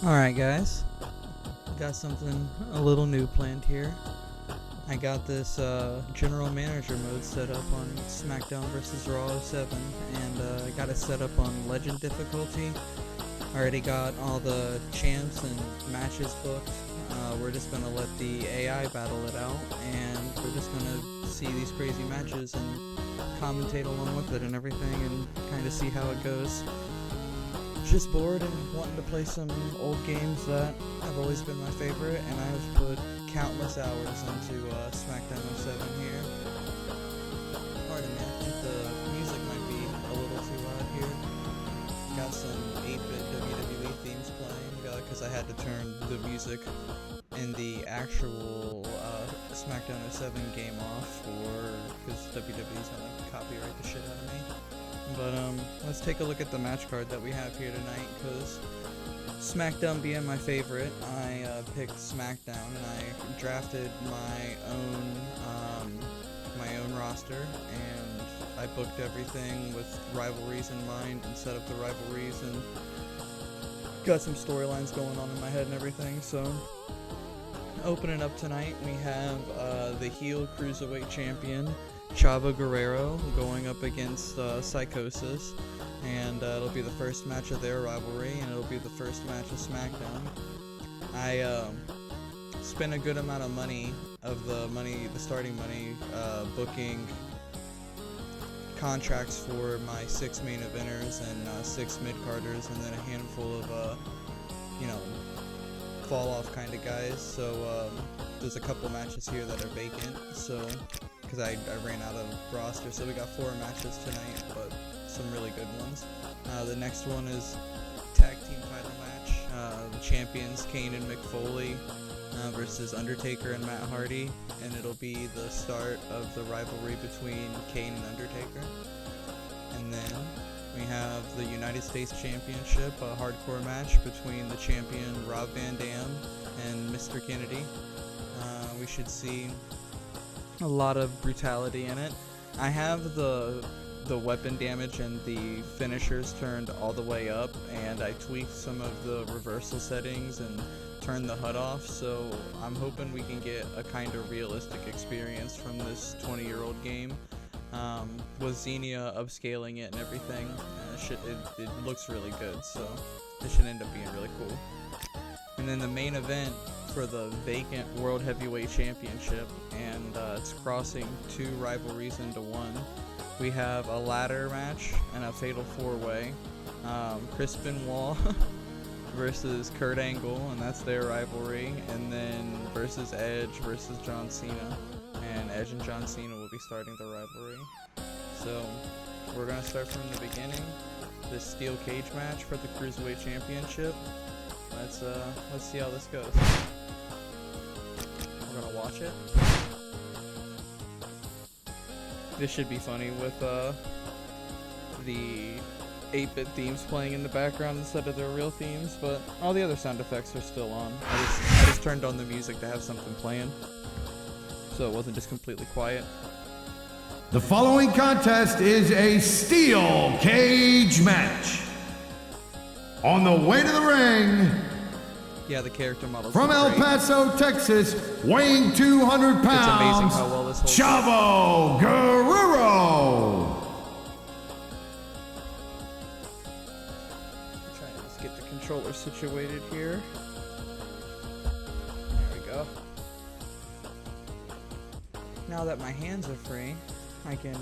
Alright guys, got something a little new planned here. I got this general manager mode set up on SmackDown vs. Raw 07, and I got it set up on legend difficulty. I already got all the champs and matches booked. We're just going to let the AI battle it out, and we're just going to see these crazy matches and commentate along with it and everything and kind of see how it goes. Just bored and wanting to play some old games that have always been my favorite, and I've put countless hours into SmackDown 07 here. Pardon me, I think the music might be a little too loud here. Got some 8-bit WWE themes playing, because I had to turn the music in the actual SmackDown 07 game off because WWE's gonna copyright the shit out of me. But let's take a look at the match card that we have here tonight, because SmackDown being my favorite, I picked SmackDown and I drafted my own roster, and I booked everything with rivalries in mind and set up the rivalries and got some storylines going on in my head and everything. So opening up tonight, we have the heel cruiserweight champion Chavo Guerrero going up against Psychosis, and it'll be the first match of their rivalry, and it'll be the first match of SmackDown. I spent a good amount of money, the starting money, booking contracts for my 6 main eventers and 6 mid-carders, and then a handful of fall off kind of guys. So there's a couple matches here that are vacant, so because I ran out of roster, so we got 4 matches tonight, but some really good ones. The next one is tag team title match, the champions Kane and Mick Foley versus Undertaker and Matt Hardy, and it'll be the start of the rivalry between Kane and Undertaker. And then we have the United States Championship, a hardcore match between the champion Rob Van Dam and Mr. Kennedy. We should see a lot of brutality in it. I have the weapon damage and the finishers turned all the way up, and I tweaked some of the reversal settings and turned the HUD off, so I'm hoping we can get a kind of realistic experience from this 20-year-old game. With Xenia upscaling it and everything, it looks really good, so it should end up being really cool. And then the main event for the vacant World Heavyweight Championship, and it's crossing 2 rivalries into one. We have a ladder match and a fatal 4-way. Chris Benoit versus Kurt Angle, and that's their rivalry, and then versus Edge versus John Cena, and Edge and John Cena will be starting the rivalry. So we're gonna start from the beginning. This steel cage match for the Cruiserweight Championship. Let's see how this goes. We're gonna watch it. This should be funny with the 8-bit themes playing in the background instead of their real themes, but all the other sound effects are still on. I just turned on the music to have something playing, so it wasn't just completely quiet. The following contest is a steel cage match. On the way to the ring, yeah, the character models from El Paso, Texas, weighing 200 pounds, it's amazing how well this holds Chavo Guerrero. Trying to just get the controller situated here. There we go. Now that my hands are free, I can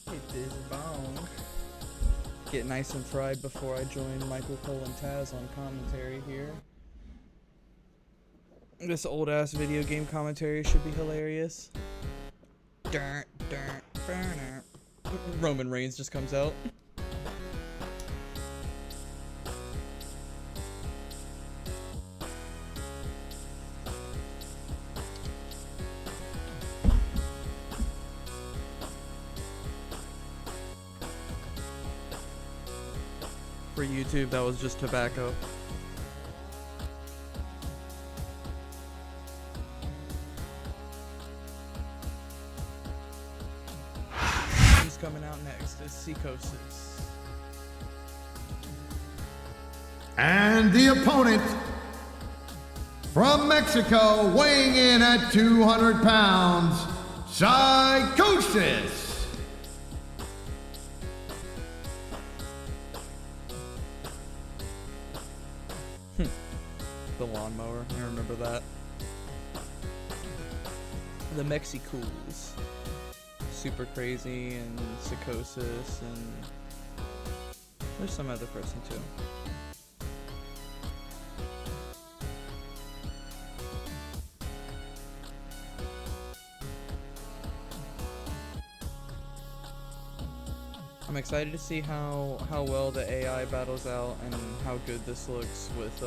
hit this bong, get nice and fried before I join Michael Cole and Taz on commentary here. This old ass video game commentary should be hilarious. Roman Reigns just comes out. For YouTube, that was just tobacco. Who's coming out next is Psychosis. And the opponent from Mexico, weighing in at 200 pounds, Psychosis. The lawnmower, I remember that. The Mexicools. Super Crazy and Psychosis, and there's some other person too. I'm excited to see how well the AI battles out and how good this looks with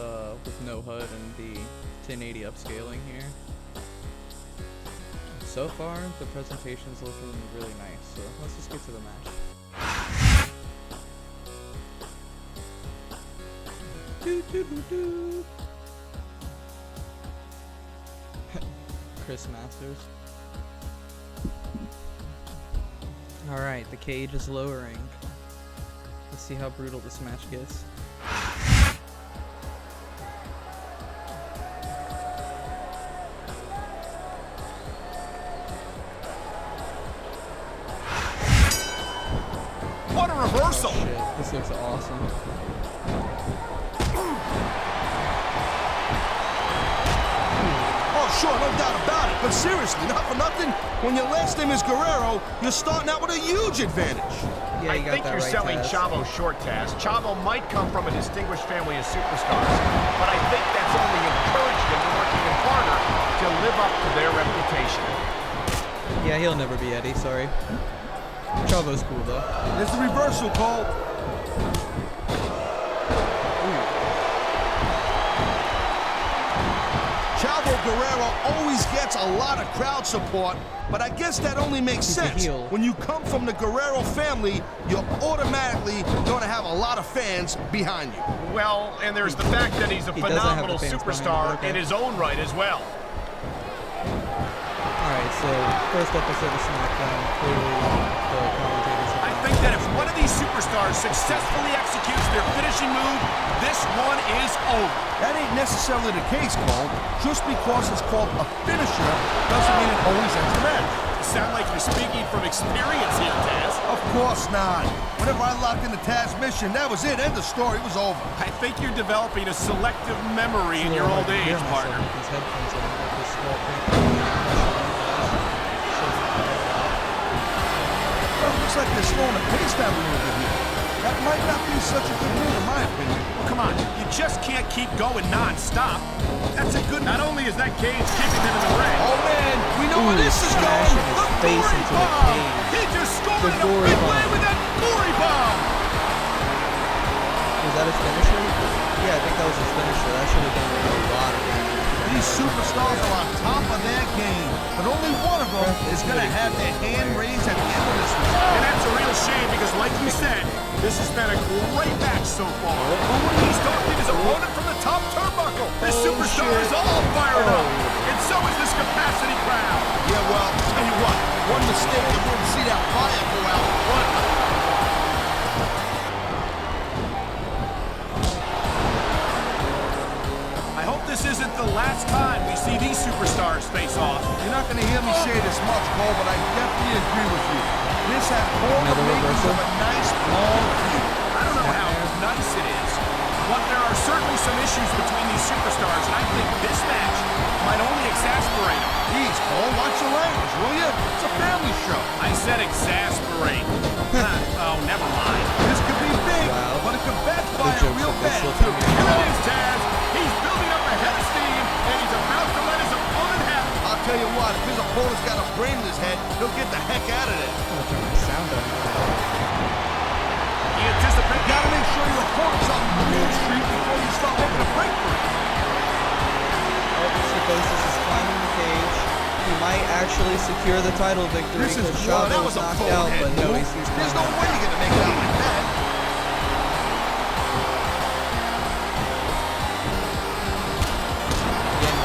no HUD and the 1080 upscaling here. So far, the presentation's looking really nice, so let's just get to the match. Chris Masters. Alright, the cage is lowering. Let's see how brutal this match gets. What a reversal! Oh, shit. This looks awesome. Oh, sure, no doubt about it. But seriously, not for nothing, when your last name is Guerrero, you're starting out with a huge advantage. Yeah, I you got think that you're right, selling Taz. Chavo short, Taz. Chavo might come from a distinguished family of superstars, but I think that's only encouraged him to work even harder to live up to their reputation. Yeah, he'll never be Eddie, sorry. Chavo's cool though. There's the reversal, Cole. Chavo Guerrero always gets a lot of crowd support, but I guess that only makes He's a sense. heel. When you come from the Guerrero family, you're automatically going to have a lot of fans behind you. Well, and there's the fact that he's a He doesn't have phenomenal the fans behind superstar him, okay. in his own right as well. Alright, so first episode of SmackDown, clearly the commentators have I think that if one of these superstars successfully executes their finishing move, this one is over. That ain't necessarily the case, Cole. Just because it's called a finisher doesn't mean it always ends the match. You sound like you're speaking from experience here, Taz. Of course not. Whenever I locked into Taz mission, that was it. End of story. It was over. I think you're developing a selective memory in your old age, partner. These headphones on, like this small print. Well, it looks like they're slowing the pace down a little bit here. That might not be such a good move, in my opinion. Well, come on, you just can't keep going non-stop. That's a good... Not only is that cage keeping him in the ring... Oh, man, we know where Ooh, this is going. smashing his The face gory into the bomb. cage. He just scored The in a gory big way bomb. with that gory bomb! Was that his finisher? Yeah, I think that was his finisher. That should have done a lot of damage. These superstars are on top of their game, but only one of them is going to have their hand raised at the end of this one. And that's a real shame because, like you said, this has been a great match so far. He's stalking his opponent from the top turnbuckle. This superstar is all fired up. And so is this capacity crowd. Yeah, well, tell you what, one mistake and wouldn't see that fire go out. What? I hope this isn't the last time we see these superstars face off. You're not going to hear me say this much, Cole, but I definitely agree with you. This has all the Another makings reversal? of a nice, long feud. I don't know how nice it is, but there are certainly some issues between these superstars, and I think this match might only exasperate them. Jeez, Cole, watch your language, will you? It's a family show. I said exasperate. Oh, never mind. This could be big, Wow. but it could backfire The jokes real that bad, they slip too. in Here it is, Taz. He's building up a head of steam, and he's about to let his opponent have it. I'll tell you what, if his opponent's got a brain in his head, he'll get the heck out of there. I'm gonna turn my sound up. He anticipates. Gotta make sure your opponent's on Green Street before you start making a break for it. Psychosis is climbing the cage. He might actually secure the title victory This is because one. That Chavo was was a knocked out, bonehead but no, move. he's There's no climbing. way you're gonna make it out like that.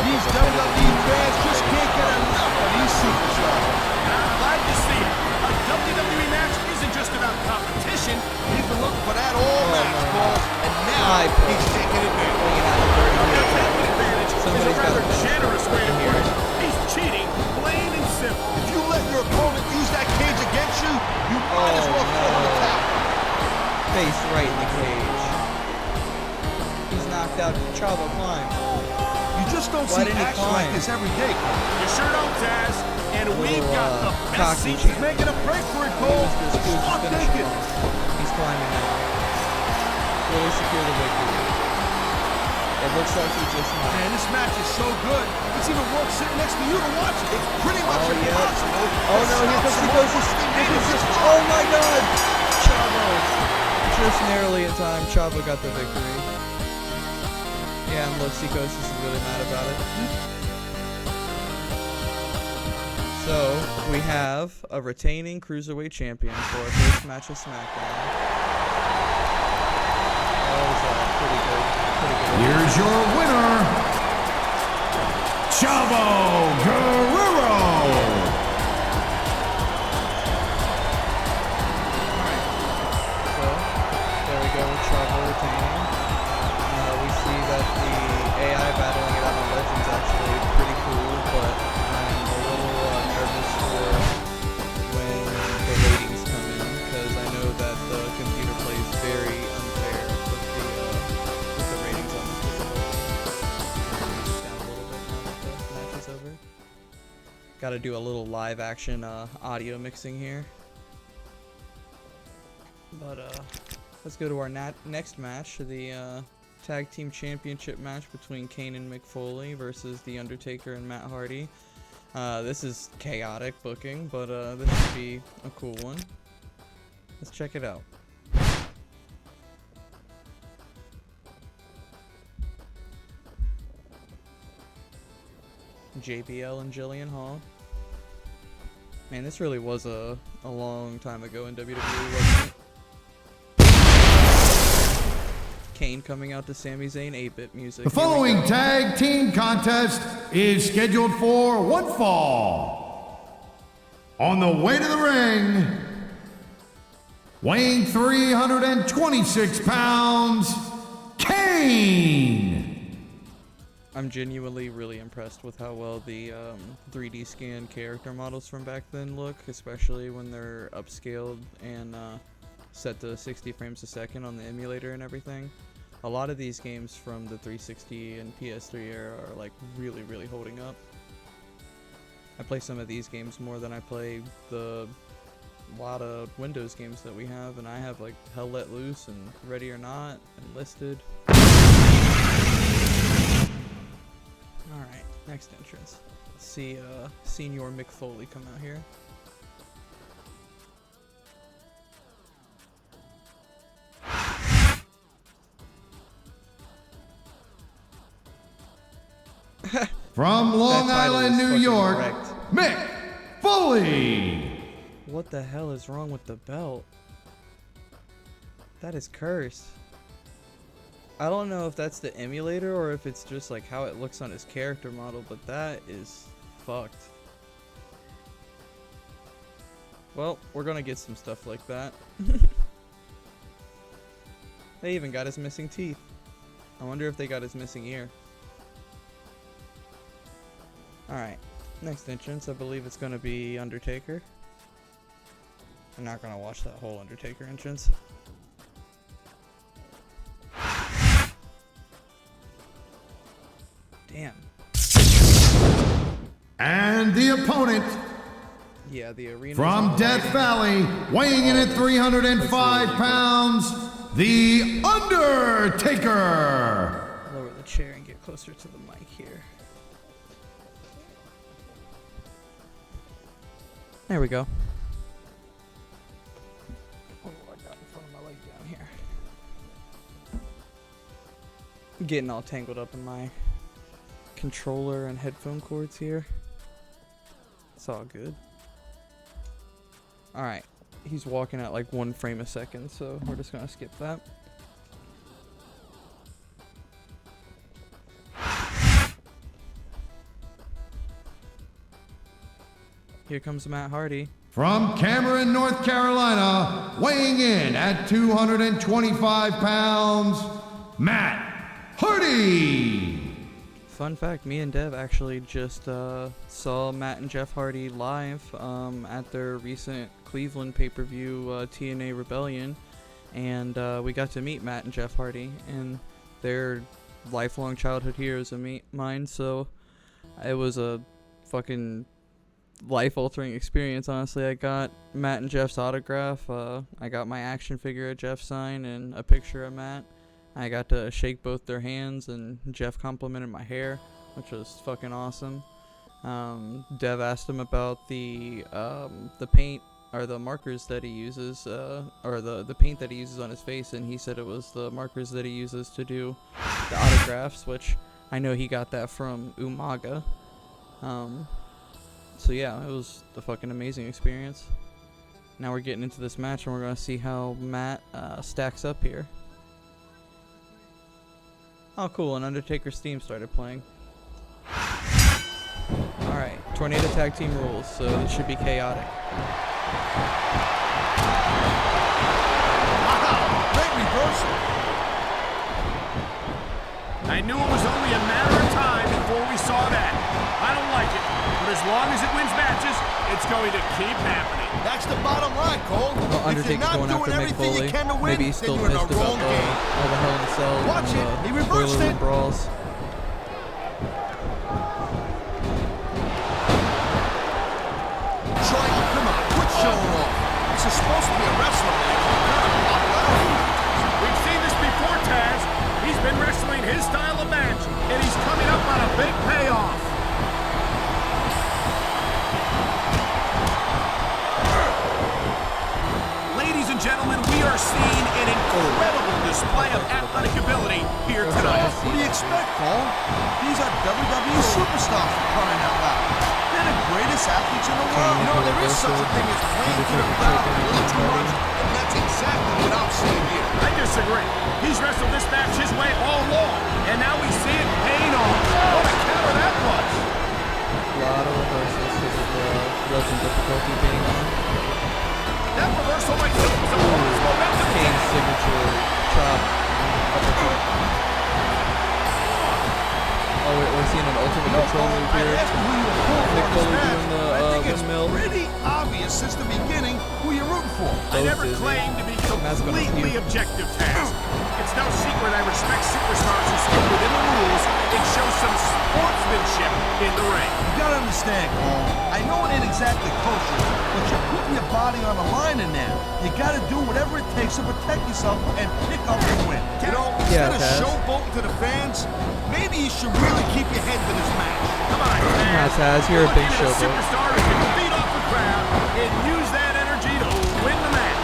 These WWE fans just can't get enough of these superstars. And I'm glad to see it. A WWE match isn't just about competition. He's been looking for that all match, Cole, and now High he's taking taking advantage. Bringing out a third Now, wheel. taking advantage is a Somebody's rather gotta- generous way to put it. He's cheating, plain and simple. If you let your opponent use that cage against you, you might as well throw in the towel. Face right in the cage. He's knocked out. Chavo climb. You just don't Why see didn't he action like climb? this every day, Cole. You sure don't, Taz. And we've got the best cocky seats. champ. Making a break for it, Cole. Mr. Scoops Stop is thinking. finishing. He's climbing now. Really secure the victory. It looks like he just might. Man, this match is so good. It's even worth sitting next to you to watch it. It's pretty much Oh, yeah. impossible. Oh no, here comes Psychosis. Oh my god! Chavo. Just narrowly in time, Chavo got the victory. Yeah, and look, Psychosis is really mad about it. So, we have a retaining Cruiserweight champion for our first match of SmackDown. That was pretty good. Here's your winner, Chavo Guerrero. So, there we go with Chavo retaining. We see that the AI battling it out on Legends actually pretty cool, but I'm a little nervous for when the ratings come in, because I know that the computer plays very unfair with the ratings on this video. Down a little bit now that the match is over. Got to do a little live action audio mixing here. But let's go to our next match, the Tag Team Championship match between Kane and Mick Foley versus The Undertaker and Matt Hardy. This is chaotic booking, but this should be a cool one. Let's check it out. JBL and Jillian Hall. Man, this really was a long time ago in WWE, wasn't it? Kane coming out to Sami Zayn 8-bit music. The following tag team contest is scheduled for one fall. On the way to the ring, weighing 326 pounds, Kane. I'm genuinely really impressed with how well the 3D scan character models from back then look, especially when they're upscaled and set to 60 frames a second on the emulator and everything. A lot of these games from the 360 and PS3 era are like really holding up. I play some of these games more than I play the lot of Windows games that we have, and I have like Hell Let Loose and Ready or Not, Enlisted. Alright, next entrance. Let's see Senior Mick Foley come out here. From Long That title Island, is New fucking York, wrecked. Mick Foley. What the hell is wrong with the belt? That is cursed. I don't know if that's the emulator or if it's just like how it looks on his character model, but that is fucked. Well, we're gonna get some stuff like that. They even got his missing teeth. I wonder if they got his missing ear. Alright, next entrance, I believe it's gonna be Undertaker. I'm not gonna watch that whole Undertaker entrance. Damn. And the opponent Yeah, the arena. from Death Valley, weighing in at 305 pounds, The Undertaker. Lower the chair and get closer to the mic here. There we go. Oh, I got in front of my leg down here. Getting all tangled up in my controller and headphone cords here. It's all good. Alright. He's walking at like 1 frame a second, so we're just gonna skip that. Here comes Matt Hardy. From Cameron, North Carolina, weighing in at 225 pounds, Matt Hardy. Fun fact, me and Dev actually just saw Matt and Jeff Hardy live at their recent Cleveland pay-per-view TNA Rebellion, and we got to meet Matt and Jeff Hardy, and they're lifelong childhood heroes of mine, so it was a fucking life-altering experience, honestly. I got Matt and Jeff's autograph, I got my action figure of Jeff signed, and a picture of Matt. I got to shake both their hands, and Jeff complimented my hair, which was fucking awesome. Dev asked him about the paint or the markers that he uses, or the paint that he uses on his face, and he said it was the markers that he uses to do the autographs, which I know he got that from Umaga. So yeah, it was a fucking amazing experience. Now we're getting into this match, and we're gonna see how Matt stacks up here. Oh, cool, and Undertaker's theme started playing. Alright, Tornado Tag Team rules, so it should be chaotic. Wow, great reversal. I knew it was only a matter of time before we saw that. I don't like it, but as long as it wins matches, it's going to keep happening. That's the bottom line, Cole. Well, Undertaker's going after Mick Foley. Maybe he's still pissed about all the Hell in a Cell Watch it. He and reversed Boiler it. Room brawls. Troy, come on, quit showing off. This is supposed to be a wrestling match. We've seen this before, Taz. He's been wrestling his style of match, and he's coming up on a big payoff. Ladies and gentlemen, we are seeing an incredible display of athletic ability here tonight. What do you expect, Cole? These are WWE superstars for crying out loud. They're the greatest athletes in the world. You know, there is such a thing as playing to the crowd a little too much, and that's exactly what I'm seeing here. I disagree. He's wrestled this match his way all along, and now we see it paying off. What a counter that was! A lot of reversals because of the legend difficulty being on. That reversal might flip his opponent's momentum. Kane's signature chop. Uppercut. Oh, we're seeing an ultimate control move I here. asked who you were pulling Mick for Foley this match, doing the but I think it's windmill. pretty obvious since the beginning who you're rooting for. I never Dizzy. claimed to be Matt's gonna completely puke. objective, Taz. It's no secret I respect superstars who stick within the rules and show some sportsmanship in the ring. You gotta understand, Cole. I know it ain't exactly kosher, but you're putting your body on the line in now. You gotta do whatever it takes to protect yourself and pick up the win. You know, Yeah, instead of Taz. showboating to the fans, maybe you should really keep your head to this match. Come on, Taz. Taz, you're a big Looking at showboat. superstar who can feed off the crowd and use that energy to win the match.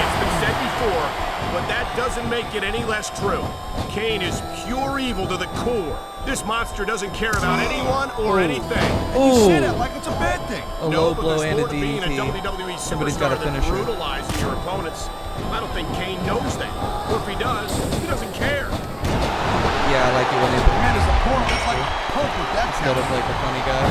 It's been said before, but that doesn't make it any less true. Kane is pure evil to the core. This monster doesn't care about anyone or anything. You say that Oh, like it's a bad thing. a No, low but blow there's and a more to being a DDT. WWE Somebody's got superstar to than finish her. brutalizing your opponents. I don't think Kane knows that. Or if he does, he doesn't care. Yeah, I like it when they Man, his opponent looks like a punk with that instead of like a funny guy.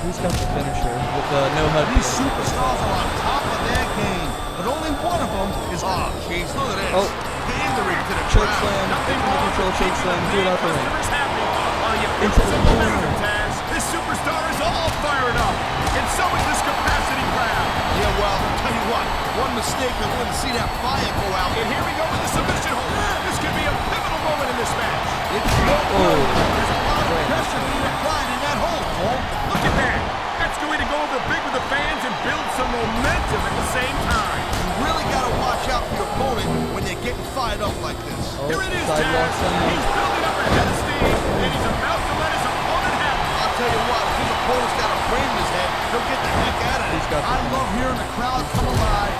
Who's got the finisher with the no HUD? These superstars are on top of their game, but only one of them is oh, jeez, look at this. Oh. Pandering to the Choke crowd. slam, Nothing taking the wrong control, with choke keeping slam, the do it out the ring. customers happy while you Into fix the some corner. momentum, Taz. This superstar is all fired up, and so is this capacity crowd. Yeah, well, I'll tell you what, one mistake I wouldn't see that fire go out. And here we go with the submission hold. This could be a pivotal moment in this match. It's no good. Oh. There's a lot of pressure being applied in that hold, Cole. Look at that. That's going to go over big with the fans and build some momentum at the same time. You really got to watch out for your opponent when they're getting fired up like this. Oh, Here it is, sidewalk Taz. slam. He's building up a head of steam, and he's about to let his opponent have it. I'll tell you what, if his opponent's got a brain in his head, he'll get the heck out of He's it. got I love hearing the crowd come alive,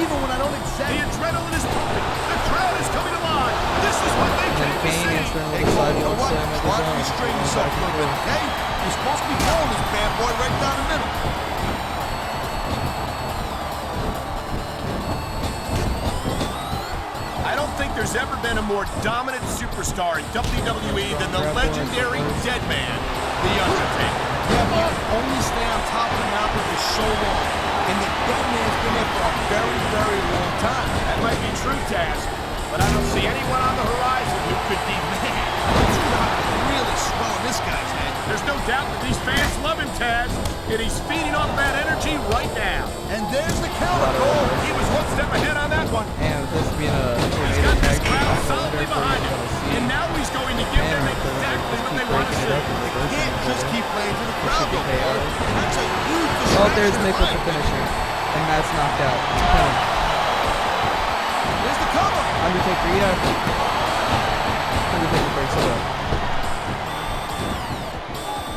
even when I don't The exactly... adrenaline is pumping. The crowd is coming alive. This is what they And came to Kane see. answering Hey, with a Cole, you know sidewalk what? slam of Try his to own. restrain Going yourself back a and little bit, forth. okay? You're supposed to be pulling this bad boy right down the middle. I don't think there's ever been a more dominant superstar in WWE than the legendary Deadman, The Undertaker. Yeah, but you can only stay on top of the mountain so long. And the dead man's been there for a very, very long time. That might be true, Taz, but I don't see anyone on the horizon who could demand. You know how to really swell this guy's head. There's no doubt that these fans love him, Taz, and he's feeding off that energy right now. And there's the counter, Cole. He was one step ahead on that one. And this being a He's got this crowd solidly behind him, and now he's going to give them exactly what they want to see. You can't just keep playing to the crowd, though, Cole. That's a huge Oh, distraction. there's Nick with the finisher. And Matt's knocked out. Pin. There's the cover. Undertaker, yeah. Undertaker breaks it up.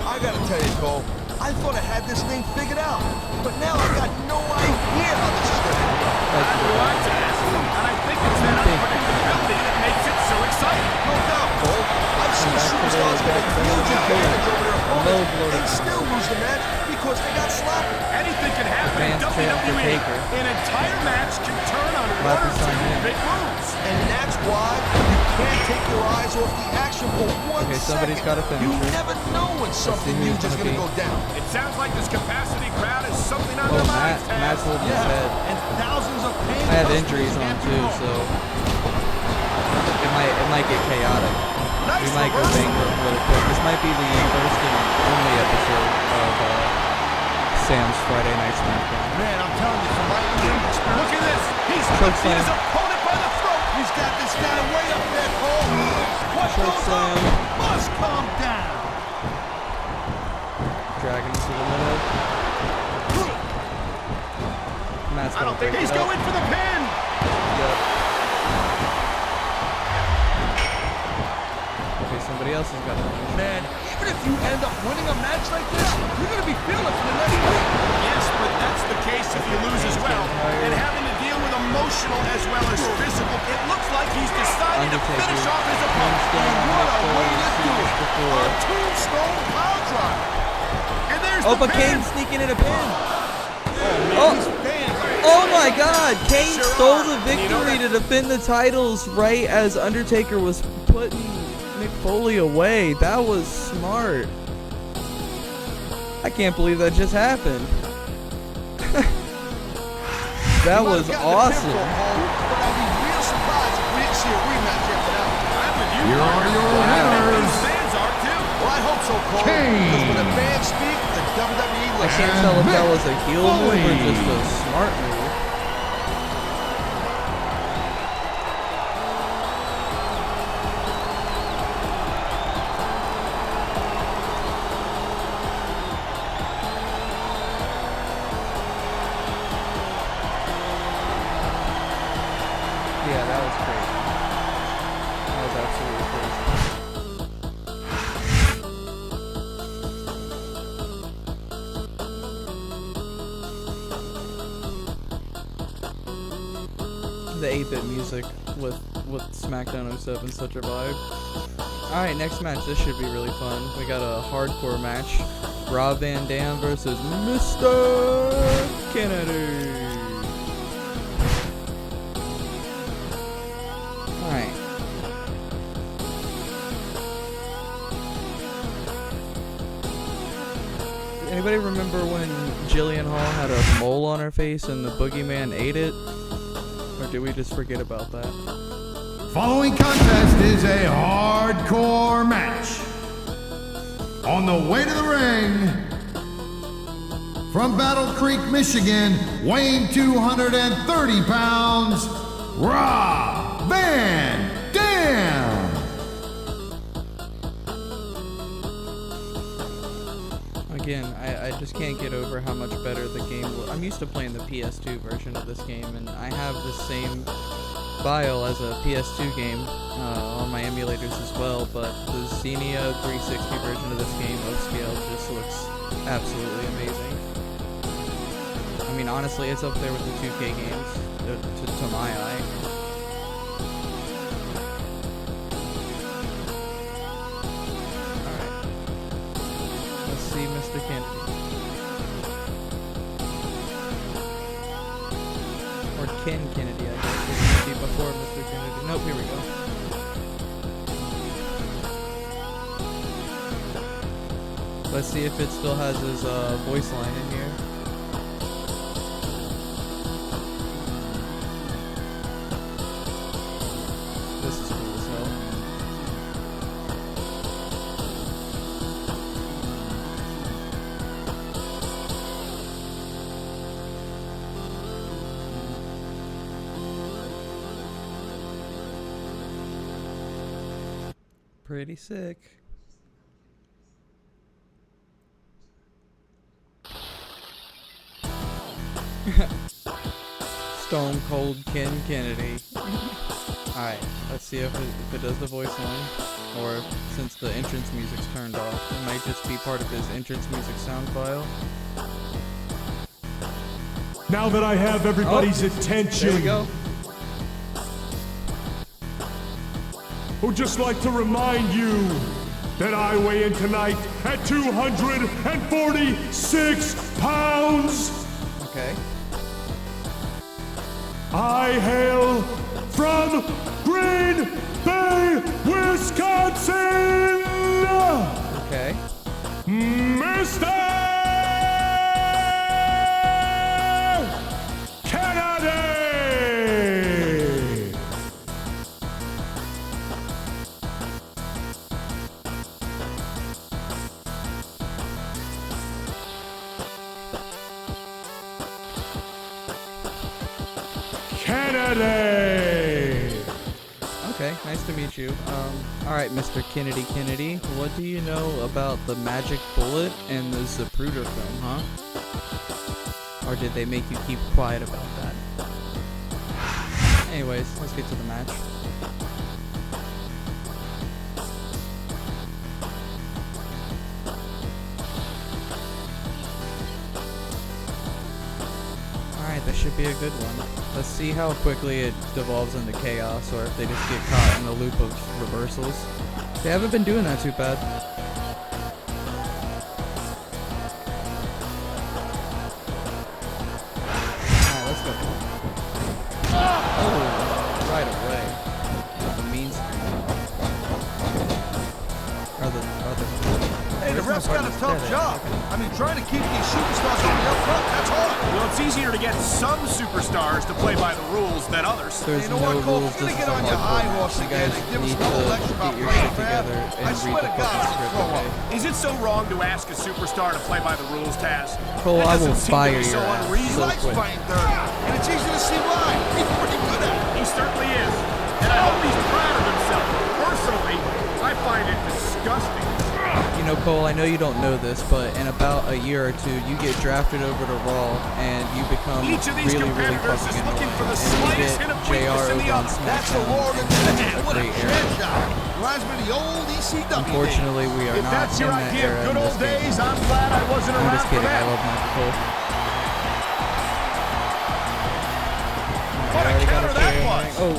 I gotta tell you, Cole, I thought I had this thing figured out, but now I got no idea how this is gonna end up. That's Do I, Taz? And I think it's that unpredictability that makes it so exciting. No doubt, Cole. I've seen superstars get a huge advantage over their opponents and still lose the match because they got sloppy. Anything can happen in Advanced champ for WWE. Taker. An entire match can turn on one or two big moves. And that's why you can't take your eyes off the action for 1 Okay, second. somebody's got a finisher. You never know when something who huge it's is gonna going to be. go down. It sounds like this capacity crowd is something on Oh, their minds, Taz. Matt's holding his head. And thousands of pain I have customers injuries on can't be too, wrong. so it might get chaotic. Nice We might go reversal. bankrupt really quick. This might be the first and only episode of Sam's Friday Night SmackDown. Man, I'm telling you, from my own experience, Look at this. He's Choke lifting his slam. opponent by the throat. he's got this guy way up there, Cole. What Choke goes slam. on must come down. Dragging to the middle. Matt's I gonna don't think break he's it up. going for the pin. Yep. Okay, somebody else has got a finish. Man, even if you end up winning a match like this, you're going to be feeling it for the next week. Yes, but that's the case if you lose as well. And having to deal with emotional as well as physical, it looks like he's decided to Undertaker finish off his comes opponent. down And what a before way we to see do this it. before. A tombstone power drive. And there's Oh, the but pin. Kane's sneaking in a pin. Oh, these fans are Oh my God! Kane Sure stole are. the And you know victory that- to defend the titles right as Undertaker was putting Mick Foley away. That was smart. I can't believe that just happened. That was awesome. But I'd be real surprised if we didn't see a rematch after that one. I'm with you. Here are your And winners. these fans are too. Well, I hope so, Cole. Kane. Because when the fans speak, the WWE I listens. can't tell if that was a heel move or Foley. just a smart move. Yeah, that was crazy. That was absolutely crazy. The 8-bit music with SmackDown 07 is such a vibe. Alright, next match. This should be really fun. We got a hardcore match. Rob Van Dam versus Mr. Kennedy. Alright. Anybody remember when Jillian Hall had a mole on her face and the boogeyman ate it? Or did we just forget about that? Following contest is a hardcore match. On the way to the ring, from Battle Creek, Michigan, weighing 230 pounds, Rob Van Dam. Again, I just can't get over how much better the game looks. I'm used to playing the PS2 version of this game, and I have the same file as a PS2 game on my emulators as well, but the Xenia 360 version of this game upscale just looks absolutely amazing. I mean, honestly, it's up there with the 2K games, to my eye. Alright. Let's see Mr. Kennedy. Or Ken Kennedy, I guess. It might be before Mr. Kennedy. Nope, here we go. Let's see if it still has his voice line in here. Pretty sick. Stone Cold Ken Kennedy. Alright, let's see if it does the voice line. Or since the entrance music's turned off, it might just be part of his entrance music sound file. Now that I have everybody's attention, There we go. I would just like to remind you that I weigh in tonight at 246 pounds. Okay. I hail from Green Bay, Wisconsin. Okay. Mr. Kennedy! Kennedy! Okay, nice to meet you. Alright, Mr. Kennedy, what do you know about the magic bullet and the Zapruder film, huh? Or did they make you keep quiet about that? Anyways, let's get to the match. Alright, that should be a good one. Let's see how quickly it devolves into chaos, or if they just get caught in a loop of reversals. They haven't been doing that too bad. Alright, let's go. Oh, right away. The mean screen. Hey, the ref's got a tough job. I mean, trying to keep these superstars on the up front, that's hard. Well, it's easier to get some superstars to play by the rules than others. There's You know no what, Cole? rules. You're This gonna is get a on your high hardcore horse match. You again guys and give us need the whole lecture to about get your playing shit fair. together I and read swear the to God, fucking I'll script, throw up. okay? Is it so wrong to ask a superstar to play by the rules, Taz? Cole, That I doesn't will seem to fire be so your ass He so likes quick. playing dirty, and it's easy to see why. He's pretty good at it. He certainly is. And I hope he's proud of himself. Personally, I find it disgusting. You know, Cole, I know you don't know this, but in about a year or two, you get drafted over to Raw, and you become Each of these really competitors fucking is looking annoying. for the And you slightest get hint of JR weakness in the over on other. That's a SmackDown, Lord in and the that's head. a What a great head era. job. Reminds me of the old ECW days. Unfortunately, we are If not that's in your that idea era of good in this old game. days, I'm glad I wasn't I'm around just for kidding. I that. love Michael Cole. What a Already got counter that chair. was. Oh,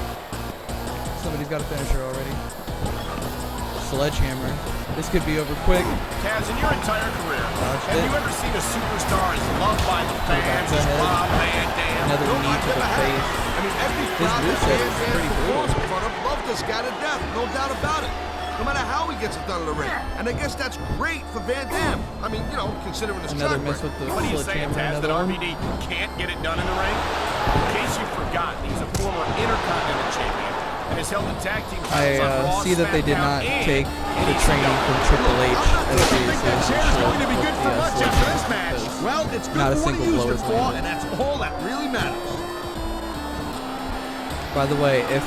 somebody's got a finisher already. Sledgehammer. This could be over quick. Taz, in your entire career, Dodged have it. you ever seen a superstar as loved by the fans as ahead. Rob Van Dam? Another No, knee I've to the never had it. face. I mean, every His crowd that moveset Van is Dam pretty performs brutal. in front of love this guy to death. No doubt about it. No matter how he gets it done in the ring. And I guess that's great for Van Dam. I mean, you know, considering his Another track miss record. with the What are you saying, sledgehammer. Taz, that Another one. RVD can't get it done in the ring? In case you've forgotten, he's a former Intercontinental Champion and has held the tag team I titles on Raw, see that they did SmackDown, not and take the ECW. training from Triple H I'm not as gonna seriously think that as they chair's should going to be with good the for much after sledgehammer, this match. because Well, it's good not a for what single he used blow it is for, landed. and that's all that really matters. By the way, if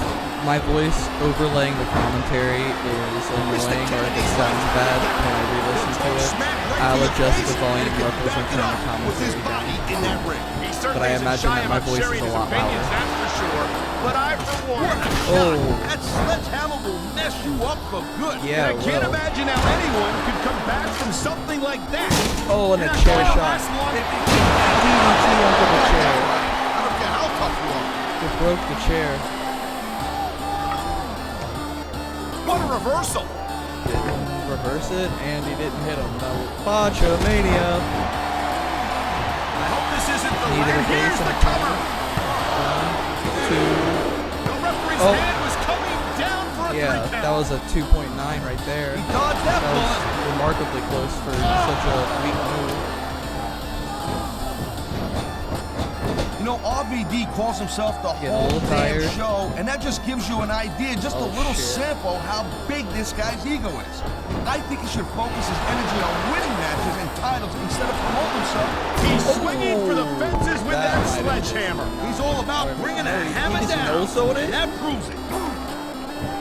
my voice overlaying the commentary is annoying or if it sounds bad when I re-listen to it, I'll adjust the volume levels and turn the with his commentary body down. in that ring. He But certainly I isn't imagine shy that my about voice is sharing a his lot opinions, louder. that's for sure. But I, for one, Oh, That sledgehammer will mess you up for good. yeah, I can't well. imagine how anyone could come back from something like that. Oh, and a You're not chair going to shot. last long. DDT onto the chair. I don't care how tough you are. It broke the chair. What a reversal. Didn't reverse it, and he didn't hit him. No. Botchamania. I hope this isn't the Needed land. a Here's base the and a cover. 2. The referee's Oh. hand was coming down for a Yeah, 3 count. that was a 2.9 right there. He dodged that That was bullet. remarkably close for such a weak move. You know, RVD calls himself the Getting a whole little damn tired. show, and that just gives you an idea, just a Oh, little shit. sample how big this guy's ego is. I think he should focus his energy on winning matches and titles instead of promoting himself. He's swinging for the fences with That that might have sledgehammer. He's all about bringing a Hey, hammer he just down, no-sold it? and that proves it.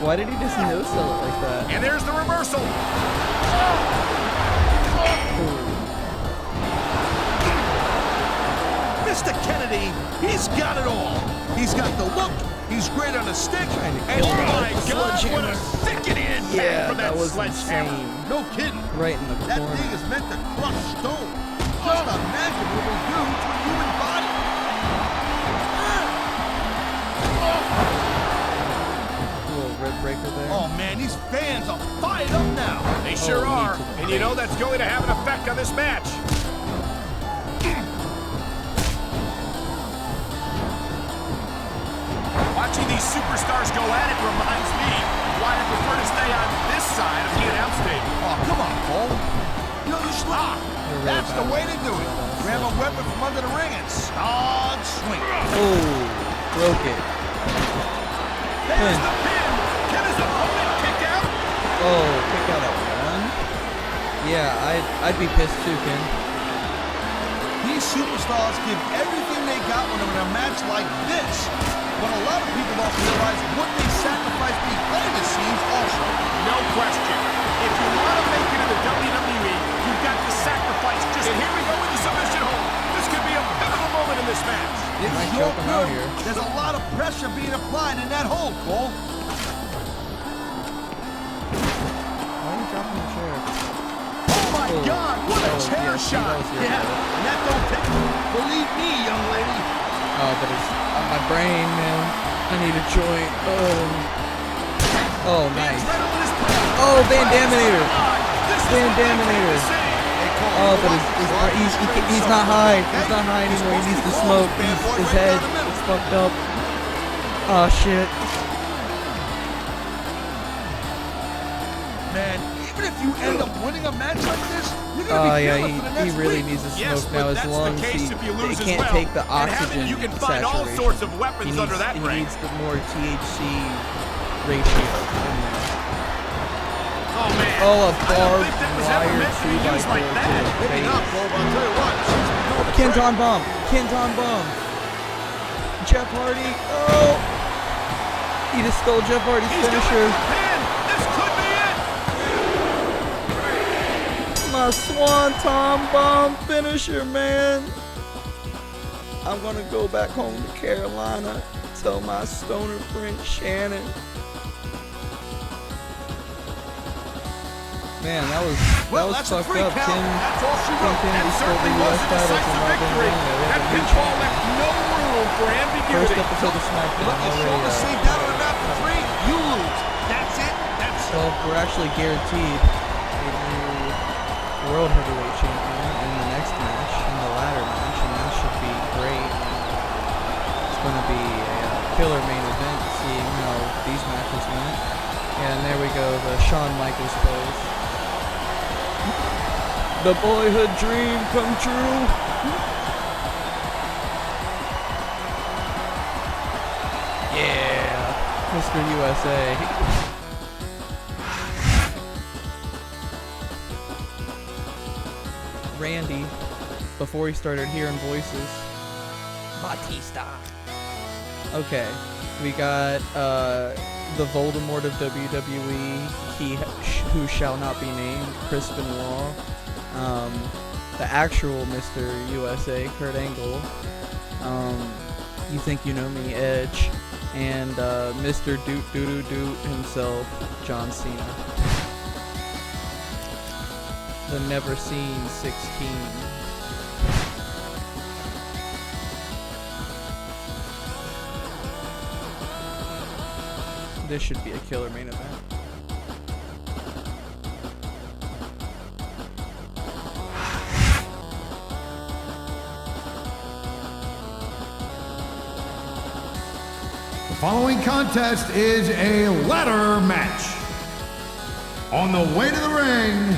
Why did he just no sell it like that? And there's the reversal. Mr. Kennedy, he's got it all. He's got the look. He's great on the stick. Trying to And kill Oh him. my God, what a sickening impact Yeah, from that was sledgehammer. insane. no kidding. Right in the That corner. thing is meant to crush stone. Just imagine what it'll do to a human body. Little rib breaker there. Oh man, these fans are fired up now. They sure Oh, knee are. to the And you know face. that's going to have an effect on this match. Watching these superstars go at it reminds me why I prefer to stay on this side of the announce table. Oh, come on, Cole. You know, you slap. They're really That's the bad. way to do it. Grab a weapon from under the ring and start swinging. Oh, broke it. There's the pin. Can his opponent kick out? Oh, kick out at one. Yeah, I'd be pissed too, Ken. These superstars give everything they got when they're in a match like this. But a lot of people don't realize what they sacrifice behind the scenes also. No question. If you want to make it in the WWE, you've got to sacrifice just... And here we go with the submission hold. This could be a pivotal moment in this match. It might sure choke him out could. here. There's a lot of pressure being applied in that hold, Cole. Why are you dropping the chair? Oh my Oh, God, what a that was- chair yeah, shot! that was your Yeah, fault. and that don't take. Believe me, young lady. Oh, but it's on my brain, man. I need a joint. Oh, nice. Oh, Van Daminator. Van Daminator. Oh, but he's not high. He's not high anymore. He needs to smoke. His head is fucked up. Oh, shit. Man, even if you end up winning a match like this, you're gonna Oh, be yeah, feeling for the next he really week. needs to Yes, smoke now. but His that's lungs, the case if you lose he as can't well. take the And having- oxygen you can find all saturation. sorts of weapons He under needs- that he ring. needs the more THC ratio in there. Oh, man. Oh, a I don't barbed think that was ever wire meant to be 2x4 used like to that. the Maybe face. not, Cole, but I'll tell you what. Kenton Bomb. Kenton Bomb. Jeff Hardy. Oh. He just stole Jeff Hardy's He's going for finisher. the pin. This could be it. My Swanton Bomb finisher, man. I'm gonna go back home to Carolina. Tell my stoner friend Shannon. Man, that was That's a fucked free up. count. Ken That's all she wrote. Kennedy That stole the certainly U.S. was a titles and decisive not been victory. doing it. We That have a new pinfall champion. left no room for First ambiguity. episode of SmackDown Look, your already. shoulder saved down on the map for 3, you lose. That's it. That's Well, we're actually guaranteed a new World Heavyweight Champion in the next match, in the ladder match, and that should be great. It's going to be a killer main event, seeing how these matches went. And there we go, the Shawn Michaels pose. The boyhood dream come true. Yeah, Mr. USA. Randy, before he started hearing voices. Batista. Okay, we got the Voldemort of WWE, who shall not be named, Chris Benoit. The actual Mr. USA, Kurt Angle. You Think You Know Me, Edge. And Mr. Doot Doo Doo Doot himself, John Cena. The Never Seen 16. This should be a killer main event. The following contest is a ladder match. On the way to the ring,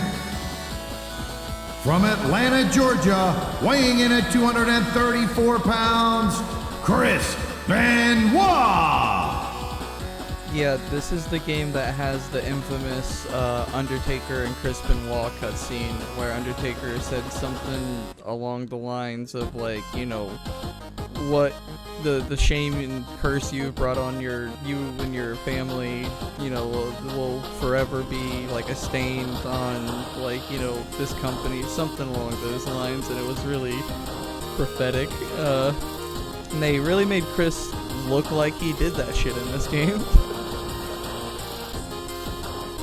from Atlanta, Georgia, weighing in at 234 pounds, Chris Benoit. Yeah, this is the game that has the infamous Undertaker and Chris Benoit cutscene where Undertaker said something along the lines of like, you know, what the shame and curse you've brought on you and your family, you know, will forever be like a stain on, like, you know, this company, something along those lines. And it was really prophetic. And they really made Chris look like he did that shit in this game.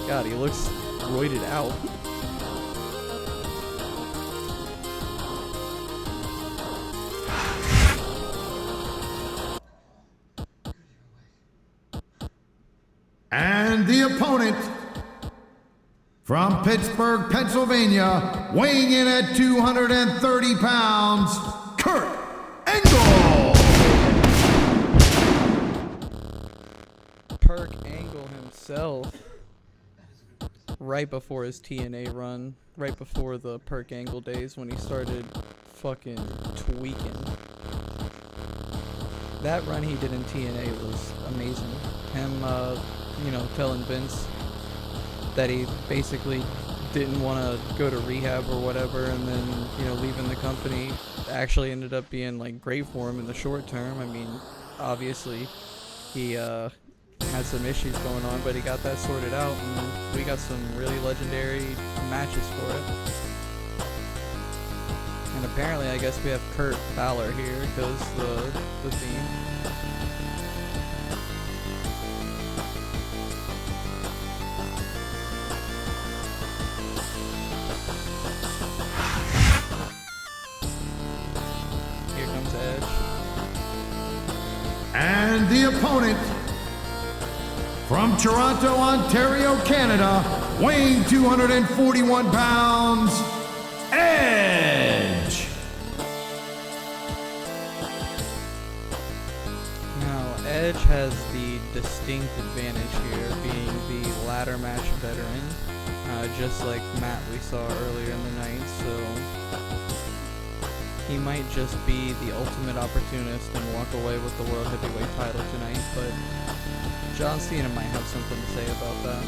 God, he looks roided out. And the opponent from Pittsburgh, Pennsylvania, weighing in at 230 pounds, Kurt Angle. Perk Angle himself. Right before his TNA run, right before the Perk Angle days when he started fucking tweaking. That run he did in TNA was amazing. Him, you know, telling Vince that he basically didn't want to go to rehab or whatever, and then, you know, leaving the company actually ended up being like great for him in the short term. I mean, obviously he had some issues going on, but he got that sorted out, and we got some really legendary matches for it. And apparently, I guess we have Kurt Balor here because the theme. Here comes Edge. And the opponent from Toronto, Ontario, Canada, weighing 241 pounds, Edge. Now, Edge has the distinct advantage here, being the ladder match veteran, just like Matt we saw earlier in the night, so he might just be the ultimate opportunist and walk away with the World Heavyweight title tonight, but John Cena might have something to say about that.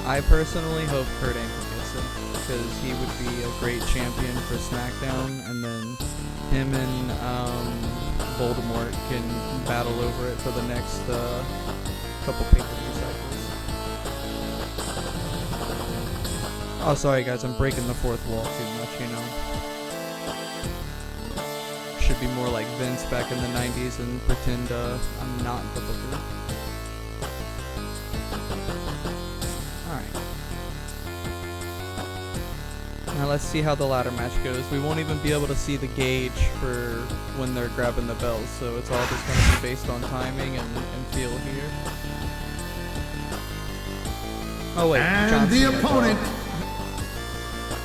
I personally hope Kurt Angle gets it, because he would be a great champion for SmackDown, and then him and Voldemort can battle over it for the next couple pay-per-view cycles. Oh, sorry guys, I'm breaking the fourth wall too much, you know. Should be more like Vince back in the 90s and pretend I'm not the booker. Alright. Now let's see how the ladder match goes. We won't even be able to see the gauge for when they're grabbing the bells, so it's all just going to be based on timing and feel here. Oh wait, And John the Cena, opponent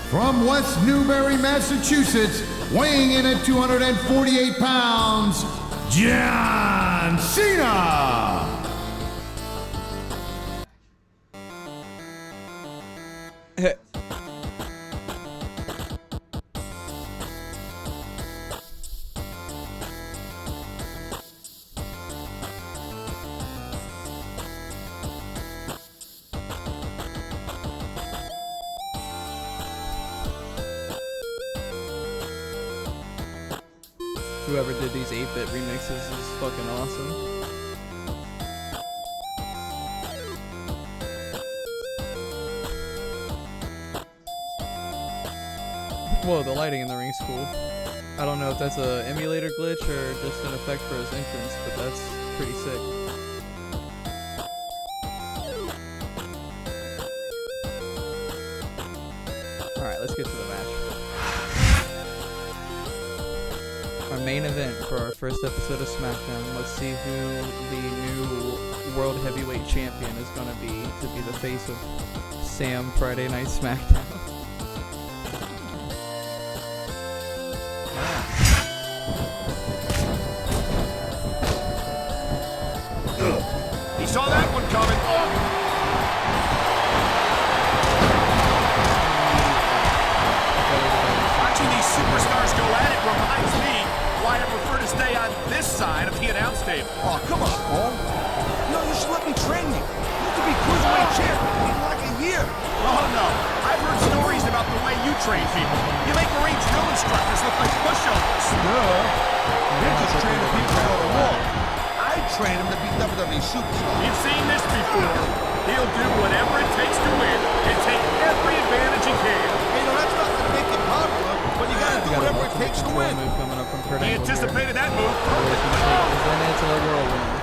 from West Newbury, Massachusetts, weighing in at 248 pounds, John Cena. Whoever did these 8-bit remixes is fucking awesome. Whoa, the lighting in the ring's cool. I don't know if that's a emulator glitch or just an effect for his entrance, but that's pretty sick. Alright, let's get to the match. Our main event for our first episode of SmackDown. Let's see who the new World Heavyweight Champion is going to be the face of Sam Friday Night SmackDown. He saw that one coming. Watching these superstars go at it reminds me why I prefer to stay on this side of the announce table. Oh, come on, Paul. No, you should let me train you. You could be cruiserweight champion in like a year. Oh, no. I've heard stories about the way you train people. You make Marine drill instructors look like pushovers. Duh. You're just training people to go to war. I train him to be WWE superstar. You've seen this before. He'll do whatever it takes to win and take every advantage he can. You know, that's not going to make it popular, but you got to do whatever it takes to win. Move coming up from Kurt He Angle here. anticipated that move He's perfectly. gonna take this in into a whirlwind.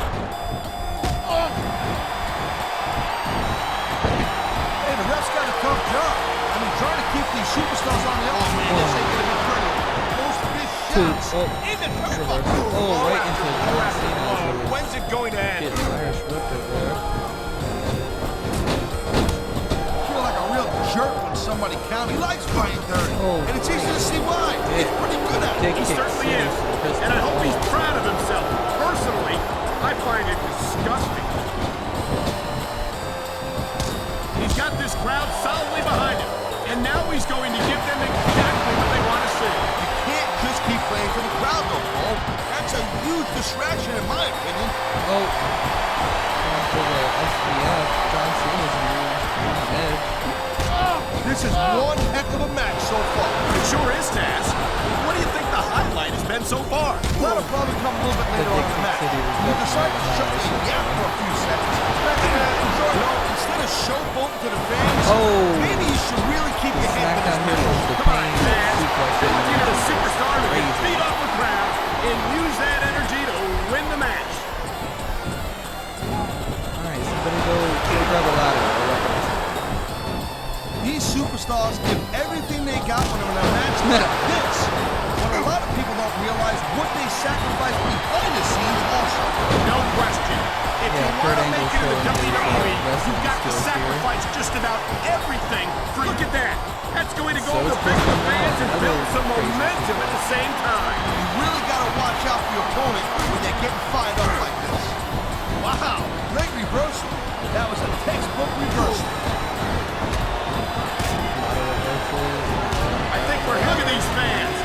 Hey, the ref's got a tough job. I mean, trying to keep these superstars on the up. Man, this ain't going to be pretty. Those big shots in the turnbuckle. Oh, right into John Cena. Oh, when's it going to end? Getting Irish whipped over there. Feel like a real jerk when somebody counts. He likes fighting dirty, Oh, and it's easy to see why. He's pretty good at it. Dick He kick certainly Cena is, to the pistol. and I hope he's proud of himself. Personally, I find it disgusting. He's got this crowd solidly behind him, and now he's going to give them exactly what they want to see. You can't just keep playing for the crowd, though, Paul. That's a huge distraction, in my opinion. Oh, going for the SVR. John Cena's on edge. This is one heck of a match so far. It sure is, Taz. What do you think the highlight has been so far? That'll probably come a little bit later on in the match. You decide to shut the gap for a few seconds. You know, instead of showboating to the fans, maybe you should really keep your hand in Smackdown his here mouth. was the Come on, pain Taz. suplex. They needed a superstar to get Crazy. feet off the crowd and use that energy to win the match. Alright, somebody go grab a ladder. These superstars give everything they got when they're in a match like this. But a lot of people don't realize what they sacrifice behind the scenes also. No question. If Yeah, you Kurt want to make it Angle in the showing his, WWE, wrestling you've got to skills here. sacrifice just about everything. Look at that. That's going to go So to is bring the Chris fans and Benoit. build some Another crazy momentum at the same time. You really got to watch out for your opponent when they're getting fired up like this. Wow, great reversal. That was a textbook reversal. I think we're look at these fans.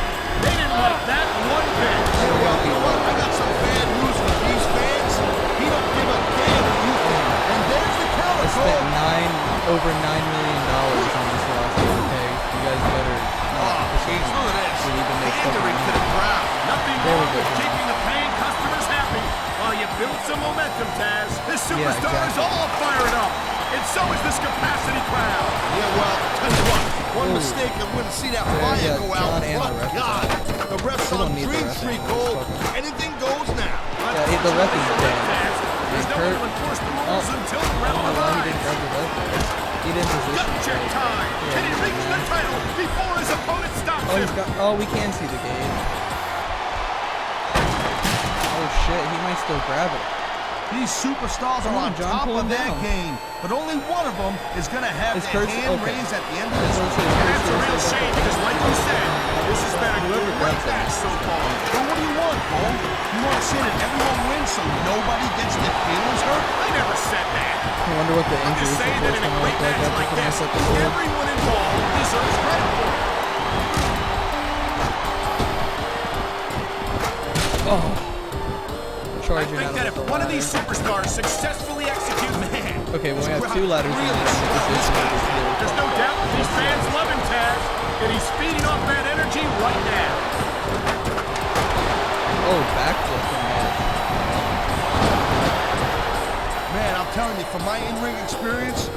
They didn't like that one bit. Well, you know what? I got some bad news for these fans. He don't give a damn what you think. And there's the counter. I spent over $9 million on this roster. Okay, you guys better not. Jeez, look at this. We need to make Pandering to the crowd. Nothing There we wrong go, with John. keeping the paying customers happy while you build some momentum, Taz. This superstar is exactly. all fired up. And so is this capacity crowd. Yeah, well, tell you what. One mistake and we're going to see that fire yeah, go out. John and the Oh, ref. God. The ref's We don't on need the Dream ref Street anymore. Gold. Anything goes now. Yeah, the ref is dead. Taz. There's no one to enforce the rules until the I ref don't know why he didn't arrives. grab the ref there. He didn't position. Gut check time. Yeah, Can he he reach did, the man. title before his opponent stops Oh, him? he's got. Oh, we can see the gauge. Oh shit, he might still grab it. These superstars Come are on, on John, top pull of him their down. game, but only one of them is going to have Is their Kurtz- hand okay. raised at the end of this. So it's like- And that's a real shame because, like you said, this has been a Whoever great grabs it. match so far. Well, what do you want, Cole? You want to say that everyone wins so nobody gets their feelings hurt? I never said that. I wonder what the I'm injuries just saying that in a report great gonna match look like like this, after this episode. everyone involved deserves credit for it. Oh. I Charging think out that of if the one of ladder. these superstars successfully executes, man, Okay, well, we have two ladders in this position. there's no doubt that these fans love him, Taz, and he's feeding off that energy right now. Oh, backflip from there. Man, I'm telling you, from my in-ring experience,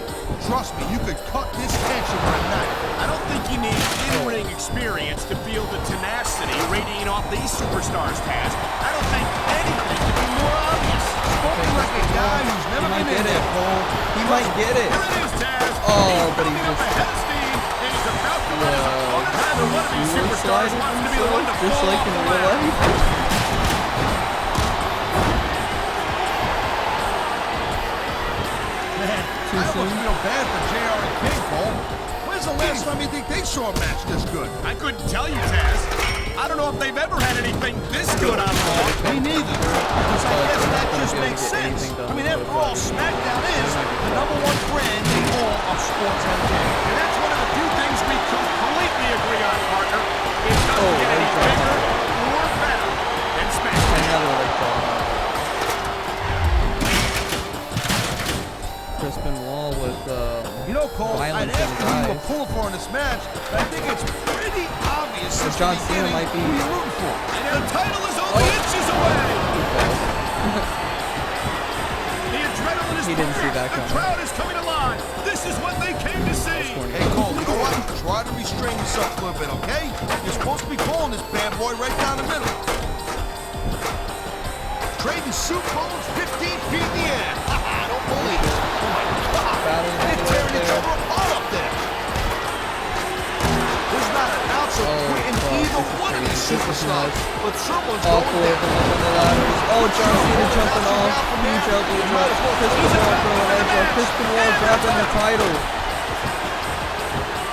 trust me, you could cut this tension with a knife. I don't think you need in-ring experience to feel the tenacity radiating off these superstars, Taz. I don't think anything could be more obvious. Spoken like a guy who's He never might been in get it, there. Cole. He might get it. Here it is, Taz. Oh, He's but he building up just- ahead of steam, and he's about to let his opponent have it. One of these He was superstars sliding wants to be the one to just fall like off in the real ladder. life. Man, Too I almost soon? feel bad for JR and King, Cole. When's the last time you think they saw a match this good? I couldn't tell you, Taz. I don't know if they've ever had anything this good on Raw. Me neither. Because I guess that just gonna be able makes to get sense. anything done I mean, with after it, all, but- SmackDown is the #1 brand in all of sports entertainment. And that's one of the few things we completely agree on, partner. It doesn't Oh, get any right, right. bigger or better than SmackDown. Another leg ball. Crispin Wall with You know, Cole, I'd violence in ask his who you were eyes. pulling for in this match, but I think it's pretty obvious is John Cena might be. Who are you rooting for? And the title is only inches away. The adrenaline is He didn't see pumping. that The coming. crowd is coming alive. This is what they came to see. Hey, Cole, you know what? Try to restrain yourself a little bit, okay? You're supposed to be pulling this bad boy right down the middle. Trading soup bones 15 feet in the air. I don't believe it. Oh, my God. They're tearing each other apart up there. There's not an ounce of quitting either one of these superstars, but someone's All going four of down. them up in the ladders. Oh, John Cena jumping off. Huge elbow drop. Chris Benoit throwing edge off. Chris Benoit grabbing the title.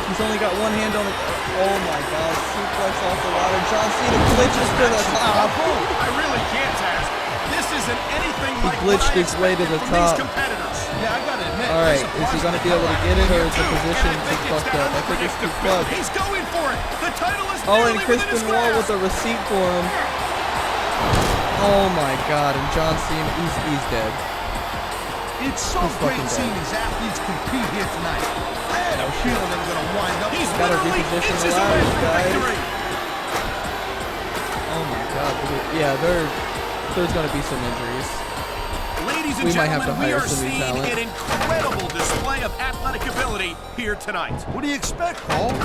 He's only got one hand on the. Oh my God! Suplex off the ladder. John Cena glitches to the top. I really can't, Taz. This isn't anything like glitched what I his way to expected the from these top. competitors. Yeah, I gotta admit. All right, is he gonna be able to get it, or is the position And I too think it's fucked up? I think it's too fucked. He's going for it. The title is Oh, and nearly Chris within his Benoit with grasp. a receipt for him. Oh my God! And John Cena, he's dead. It's so He's great fucking seeing dead. these athletes compete here tonight. I had a feeling they were gonna wind up. He's Gotta literally reposition the inches away ladders, from guys. victory. Oh my God! Yeah, there's gonna be some injuries. Ladies and We might have gentlemen, to we hire are some new seeing talent. an incredible display of athletic ability here tonight. What do you expect, Cole?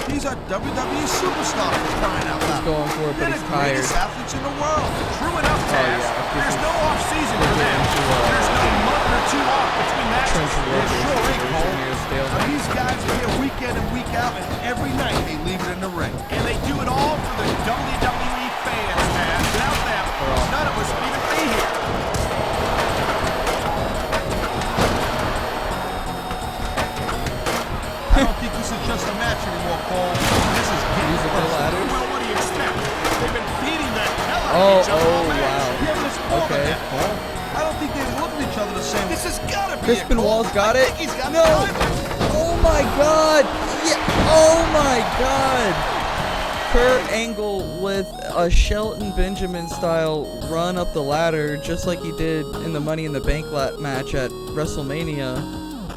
These are WWE superstars for crying out loud. Going for it, but They're he's the tired. greatest athletes in the world. True enough, Taz. yeah, There's no off-season for them. getting to, There's no month or two off between matches. Trenton They Williams sure ain't, is Cole. near a Now, stalemate. these guys are here week in and week out, and every night they leave it in the ring. And they do it all for the WWE fans, Taz. Without them, none of us would even be here. I don't think this is just a match anymore, Cole. This is getting Musical personal. ladders. Well, what do you expect? They've been beating the hell out Oh, of each other all match. wow. Yeah, but it's more Okay. than that, Cole. I don't think they look at each other the same. This has gotta be Chris it, Cole. Benoit's got I it. think he's got No. the title. Oh my God! Yeah. Oh my God! Kurt Angle with a Shelton Benjamin style run up the ladder, just like he did in the Money in the Bank match at WrestleMania,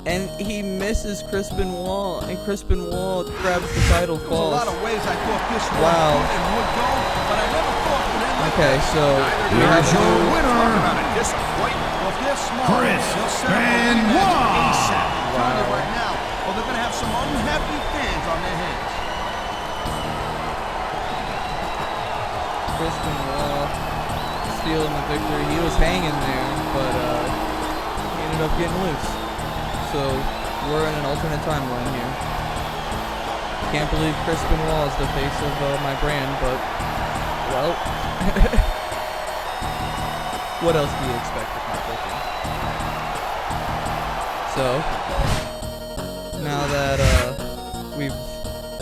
and he misses Chris Benoit, and Chris Benoit grabs the title, There was a falls. lot of ways I thought this one Wow. could and would go, but I never thought it would end like Okay, this. so we Here's have your to. winner, About a disappointment. Well, if they're smart, Chris they'll set up a Benoit. rematch ASAP. I'm telling you Wow. right now, or they're gonna have some unhappy fans on their hands. Chris Benoit stealing the victory. He was hanging there, but he ended up getting loose. So we're in an alternate timeline here. Can't believe Chris Benoit is the face of my brand, but well, what else do you expect with my booking? So now that we've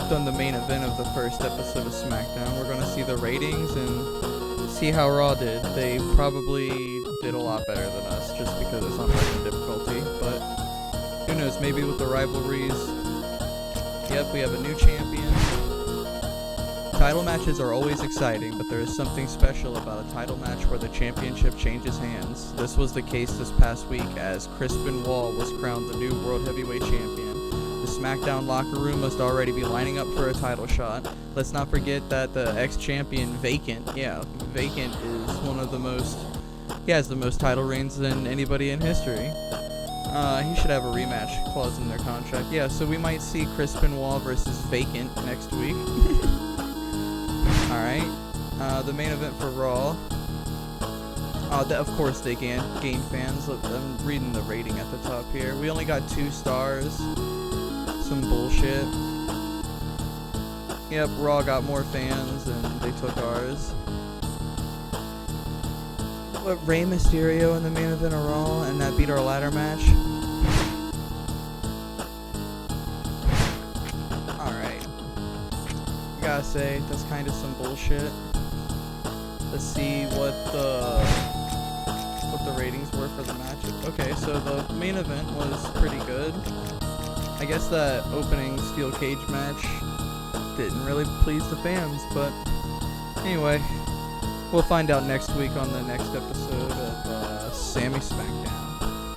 done the main event of the first episode of SmackDown, we're gonna see the ratings and see how Raw did. They probably did a lot better than us just because it's on rating difficulty, but who knows, maybe with the rivalries. Yep, we have a new champion. Title matches are always exciting, but there is something special about a title match where the championship changes hands. This was the case this past week as Chris Benoit was crowned the new World Heavyweight Champion. The SmackDown locker room must already be lining up for a title shot. Let's not forget that the ex-champion VACANT, VACANT is one of the most, he has the most title reigns than anybody in history. He should have a rematch clause in their contract. Yeah, so we might see Chris Benoit versus VACANT next week. Alright, the main event for Raw. Of course they gain fans. I'm reading the rating at the top here. We only got 2 stars. Some bullshit. Yep, Raw got more fans and they took ours. What, Rey Mysterio in the main event of Raw and that beat our ladder match? Alright. Gotta say, that's kind of some bullshit. Let's see what the ratings were for the match. Okay, so the main event was pretty good. I guess that opening steel cage match didn't really please the fans, but anyway, we'll find out next week on the next episode